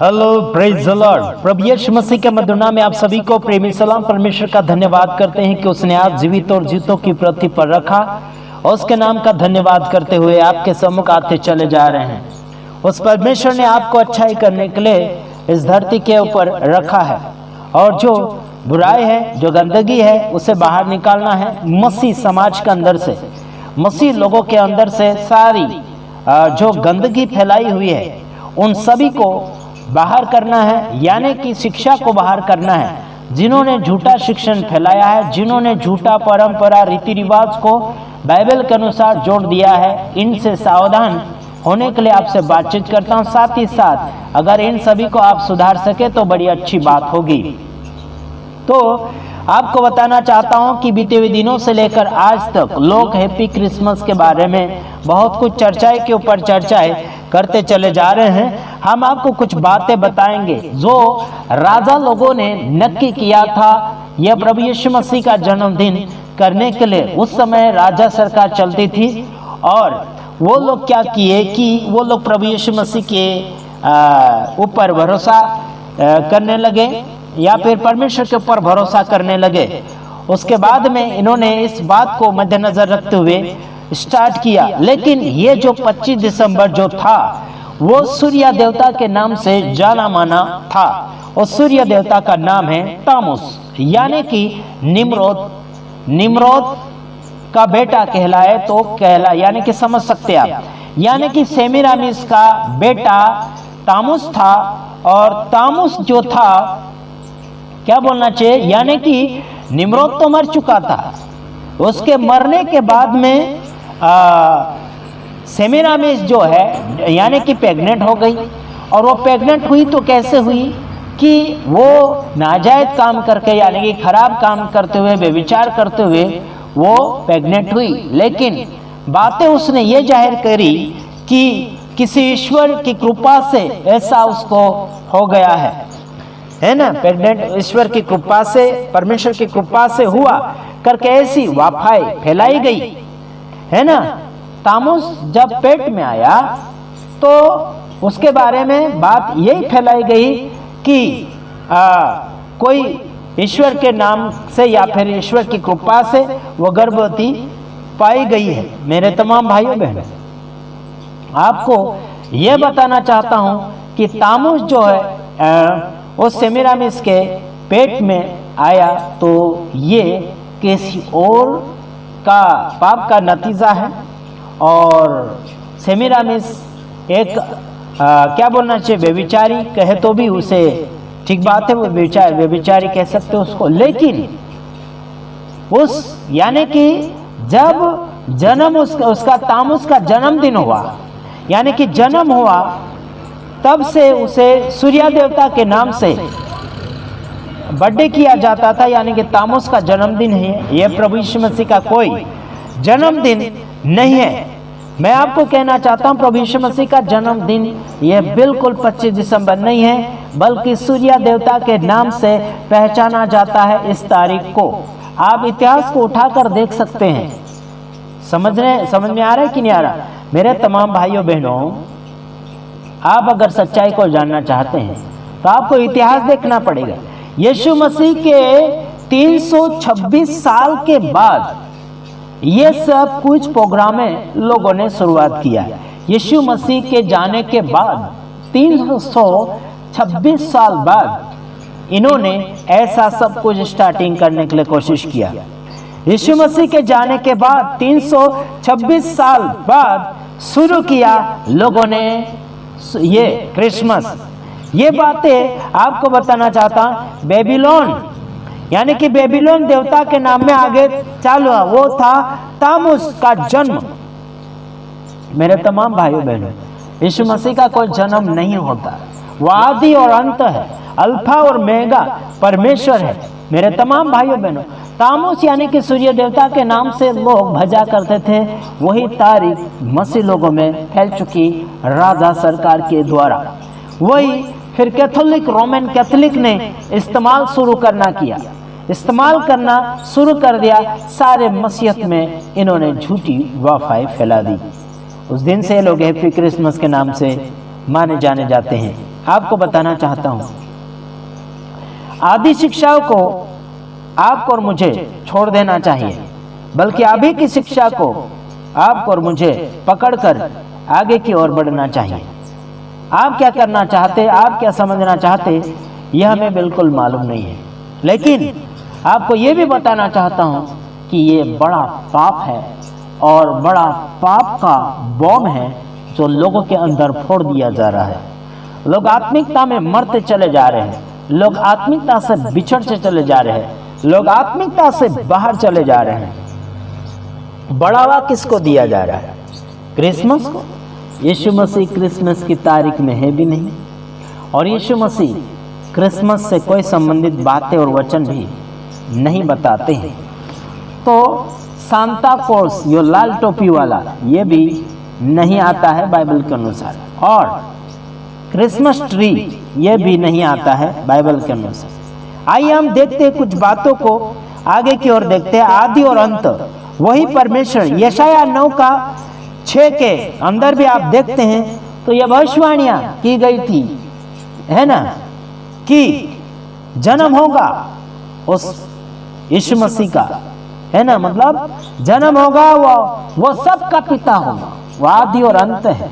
Hello, praise the Lord. प्रभु यीशु मसीह के मधुर नाम में आप सभी को प्रेमी सलाम। परमेश्वर का धन्यवाद करते हैं कि उसने आप जीवित और जीतों की पृथ्वी पर रखा और उसके नाम का धन्यवाद करते हुए आपके सम्मुख आते चले जा रहे हैं। उस परमेश्वर ने आपको अच्छाई करने के लिए इस धरती के ऊपर रखा है और जो बुराई है, जो गंदगी है, उसे बाहर निकालना है। मसीह समाज के अंदर से, मसीह लोगों के अंदर से सारी जो गंदगी फैलाई हुई है उन सभी को बाहर करना है, यानी कि शिक्षा को बाहर करना है। जिन्होंने झूठा शिक्षण फैलाया है, जिन्होंने झूठा परंपरा रीति रिवाज को बाइबल के अनुसार जोड़ दिया है, इनसे सावधान होने के लिए आपसे बातचीत करता हूं। साथ ही साथ अगर इन सभी को आप सुधार सके तो बड़ी अच्छी बात होगी। तो आपको बताना चाहता हूं कि बीते हुए दिनों से लेकर आज तक लोग हैप्पी क्रिसमस के बारे में बहुत कुछ चर्चाएं के ऊपर चर्चाएं करते चले जा रहे हैं। हम आपको कुछ बातें बताएंगे जो राजा लोगों ने नक्की किया था यह प्रभु यीशु मसीह का जन्मदिन करने के लिए। उस समय राजा सरकार चलती थी और वो लोग क्या किए कि वो लोग प्रभु यीशु मसीह के ऊपर भरोसा करने लगे या फिर परमेश्वर के ऊपर भरोसा करने लगे। उसके बाद में इन्होंने इस बात को मद्देनजर रखते हुए स्टार्ट किया। लेकिन ये जो 25 दिसंबर जो था वो सूर्य देवता के नाम से जाना माना था और सूर्य देवता का नाम है तामुस, यानी कि निम्रोद का बेटा कहलाए तो कहला, यानी कि समझ सकते आप, यानी कि सेमीरामिस का बेटा तामुस था। और तामुस जो था, क्या बोलना चाहिए, यानी कि निम्रोद तो मर चुका था। उसके मरने के बाद में सेमीरामिस जो है यानी कि प्रेग्नेंट हो गई। और वो प्रेग्नेंट हुई तो कैसे हुई कि वो नाजायज काम करके, यानी कि खराब काम करते हुए, व्यभिचार करते हुए वो प्रेग्नेंट हुई। लेकिन बातें उसने ये जाहिर करी कि किसी ईश्वर की कृपा से ऐसा उसको हो गया है ना। प्रेग्नेंट ईश्वर की कृपा से, परमेश्वर की कृपा से हुआ करके ऐसी वाफाई फैलाई गई है ना। तामुस जब पेट में आया तो उसके बारे में बात यही फैलाई गई कि कोई ईश्वर के नाम से या फिर ईश्वर की कृपा से वो गर्भवती पाई गई है। मेरे तमाम भाइयों बहनों, आपको यह बताना चाहता हूं कि तामुस जो है वो सेमीरामिस के पेट में आया तो ये किसी और का पाप का नतीजा है। और सेमीरामिस एक क्या बोलना चाहिए, व्यभिचारी कहे तो भी उसे ठीक बात है, वो व्यभिचारी कह सकते हो उसको। लेकिन उस यानी कि जब जन्म उसका तामुस का जन्मदिन हुआ, यानी कि जन्म हुआ, तब से उसे सूर्य देवता के नाम से बर्थडे किया जाता था, यानी कि तामुस का जन्मदिन है। यह प्रभु यीशु मसीह का कोई जन्मदिन नहीं है। मैं आपको कहना चाहता हूं प्रभु यीशु मसीह का जन्मदिन यह बिल्कुल 25 दिसंबर नहीं है, बल्कि सूर्य देवता के नाम से पहचाना जाता है इस तारीख को। आप इतिहास को उठाकर देख सकते हैं। समझ में आ रहा है कि नहीं आ रहा? मेरे तमाम भाइयों बहनों, आप अगर सच्चाई को जानना चाहते हैं तो आपको इतिहास देखना पड़ेगा। यीशु मसीह के 326 साल के बाद ये सब कुछ प्रोग्रामें लोगों ने शुरुआत किया। यीशु मसीह के जाने के बाद 326 साल बाद इन्होंने ऐसा सब कुछ स्टार्टिंग करने के लिए कोशिश किया। यीशु मसीह के जाने के बाद 326 साल बाद शुरू किया लोगों ने ये क्रिसमस। ये बातें आपको बताना चाहता हूं। बेबीलोन, यानी कि बेबीलोन देवता के नाम में आगे चालू हुआ, वो था तामुस का जन्म। मेरे तमाम भाइयों बहनों, यीशु मसीह का कोई जन्म नहीं होता। वो आदि और अंत है, अल्फा और मेगा परमेश्वर है। मेरे तमाम भाइयों बहनों, तामुस यानी कि सूर्य देवता के नाम से लोग भजा करते थे। वही तारीख मसीह लोगों में फैल चुकी राजा सरकार के द्वारा। वही फिर कैथोलिक, रोमन कैथोलिक ने इस्तेमाल शुरू करना शुरू कर दिया। सारे मसीहत में इन्होंने झूठी वाफाई फैला दी। उस दिन से लोग हैप्पी क्रिसमस के नाम से माने जाने जाते हैं। आपको बताना चाहता हूं, आदि शिक्षाओं को आपको और मुझे छोड़ देना चाहिए, बल्कि अभी की शिक्षा को आपको और मुझे पकड़कर आगे की ओर बढ़ना चाहिए। आप क्या करना चाहते, आप क्या समझना चाहते, यह हमें बिल्कुल मालूम नहीं है, लेकिन आपको यह भी बताना चाहता हूं कि ये बड़ा पाप है और बड़ा पाप का बॉम्ब है जो लोगों के अंदर फोड़ दिया जा रहा है। लोग आत्मिकता में मरते चले जा रहे हैं, लोग आत्मिकता से बिछड़ते चले जा रहे हैं, लोग आत्मिकता से बाहर चले जा रहे हैं। बढ़ावा किसको दिया जा रहा है? क्रिसमस को। यीशु मसीह क्रिसमस की तारीख में है भी नहीं, और यीशु मसीह क्रिसमस से कोई संबंधित बातें और वचन भी नहीं बताते हैं। तो सांता क्लॉज, ये लाल टोपी वाला, ये भी नहीं आता है बाइबल के अनुसार, और क्रिसमस ट्री ये भी नहीं आता है बाइबल के अनुसार। आइए हम देखते हैं कुछ बातों को, आगे की ओर देखते हैं। आदि और अंत वही परमेश्वर। यशाया 9:6 के अंदर भी आप देखते हैं तो यह भविष्यवाणियां की गई थी, है ना, कि जन्म होगा उस यीशु मसीह का, है ना, मतलब जन्म होगा, वो सबका पिता होगा, वो आदि और अंत है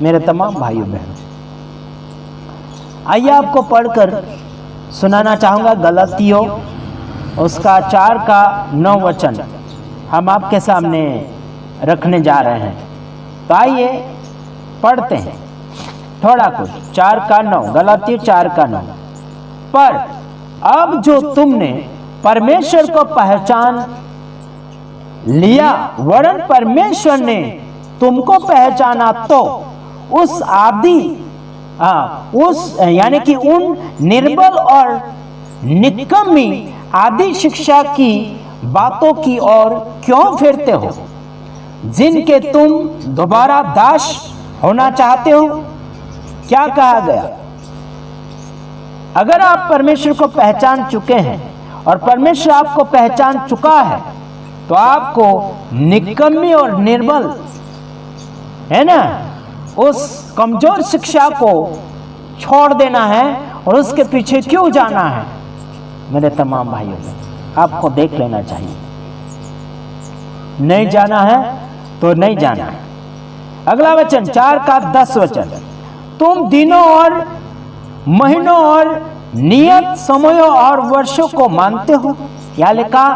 मेरे तमाम भाइयों बहनों। आइए आपको पढ़कर सुनाना चाहूंगा गलातियों उसका 4:9 वचन हम आपके सामने रखने जा रहे हैं। तो आइए पढ़ते हैं थोड़ा कुछ। 4:9, गलातियों 4:9। पर अब जो तुमने परमेश्वर को पहचान लिया, वरन परमेश्वर ने तुमको पहचाना, तो उस आदि यानी कि उन निर्बल और निकम्मी आदि शिक्षा की बातों की ओर क्यों फिरते हो, जिनके तुम दोबारा दास होना चाहते हो? क्या कहा गया? अगर आप परमेश्वर को पहचान चुके हैं और परमेश्वर आपको पहचान चुका है, तो आपको निकम्मी और निर्बल, है ना, उस कमजोर शिक्षा को छोड़ देना है और उसके पीछे क्यों जाना है? मेरे तमाम भाइयों, आपको देख लेना चाहिए। नहीं जाना है तो नहीं जाना है। अगला वचन 4:10 वचन। तुम दिनों और महीनों और नियत समयों और वर्षों को मानते हो। क्या लिखा?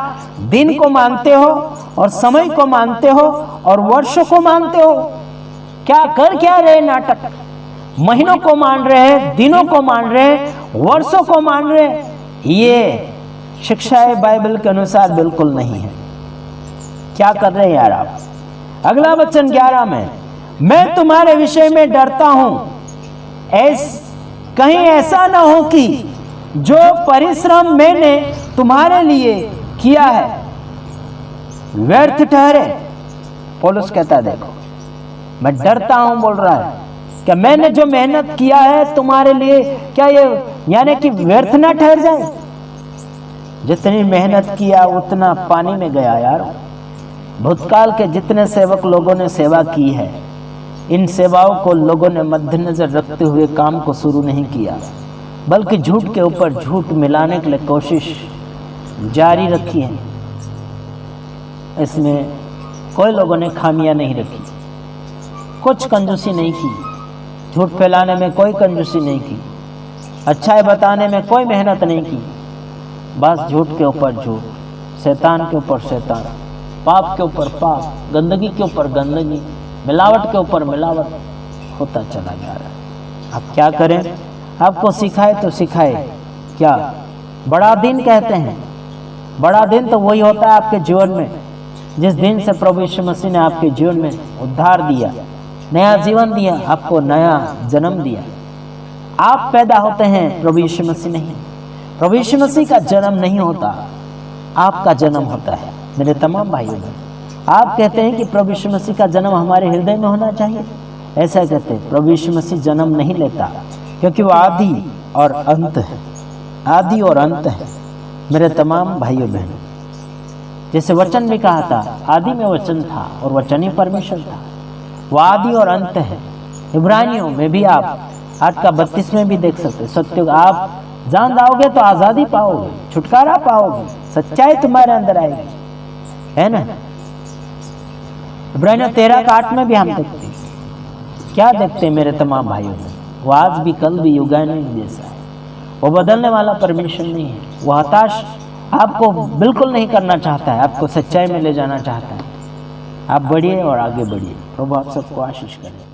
दिन को मानते हो और समय को मानते हो और वर्षों को मानते हो। क्या कर क्या रहे नाटक? महीनों को मान रहे हैं, दिनों को मान रहे हैं, वर्षों को मान रहे हैं। ये शिक्षा बाइबल के अनुसार बिल्कुल नहीं है। क्या कर रहे हैं यार आप? अगला वचन 11 में, मैं तुम्हारे विषय में डरता हूं, कहीं ऐसा ना हो कि जो परिश्रम मैंने तुम्हारे लिए किया है व्यर्थ ठहरे। पौलुस कहता है, देखो मैं डरता हूं, बोल रहा है कि मैंने जो मेहनत किया है तुम्हारे लिए, क्या ये यानी कि व्यर्थ ना ठहर जाए? जितनी मेहनत किया उतना पानी में गया यार। भूतकाल के जितने सेवक लोगों ने सेवा की है, इन सेवाओं को लोगों ने मद्देनजर रखते हुए काम को शुरू नहीं किया, बल्कि झूठ के ऊपर झूठ मिलाने के लिए कोशिश जारी रखी है। इसमें कोई लोगों ने खामियां नहीं रखी, कुछ कंजूसी नहीं की, झूठ फैलाने में कोई कंजूसी नहीं की, अच्छाई बताने में कोई मेहनत नहीं की। बस झूठ के ऊपर झूठ, शैतान के ऊपर शैतान, पाप के ऊपर पाप, गंदगी के ऊपर गंदगी, मिलावट के ऊपर मिलावट होता चला जा रहा है। अब क्या करें? आपको सिखाए तो सिखाए क्या? बड़ा दिन कहते हैं। बड़ा दिन तो वही होता है आपके जीवन में जिस दिन से प्रभु यीशु मसीह ने आपके जीवन में उद्धार दिया, नया जीवन दिया, आपको नया जन्म दिया। आप पैदा होते हैं, प्रभु यीशु मसीह नहीं। प्रभु यीशु मसीह का जन्म नहीं होता, आपका जन्म होता है। मेरे तमाम भाइयों में आप कहते हैं कि प्रभु यीशु मसीह का जन्म हमारे हृदय में होना चाहिए, ऐसा कहते हैं। प्रभु यीशु मसीह जन्म नहीं लेता, क्योंकि वो आदि और अंत है, आदि और अंत है। मेरे तमाम भाइयों बहनों, जैसे वचन भी कहा था, आदि में वचन था और वचन ही परमेश्वर था। वो आदि और अंत है। इब्रानियों में भी आप 8 का 32 में भी देख सकते, सत्य आप जान जाओगे तो आजादी पाओगे, छुटकारा पाओगे, सच्चाई तुम्हारे अंदर आएगी, है ना। इब्रानियों 13 का 8 में भी हम देखते क्या देखते हैं मेरे तमाम भाइयों में, वो आज भी कल भी युगानुयुग जैसा है, वो बदलने वाला परमेश्वर नहीं है। वो हताश आपको बिल्कुल नहीं करना चाहता है, आपको सच्चाई में ले जाना चाहता है। आप बढ़िए और आगे बढ़िए। प्रभु आप सबको आशीष करें।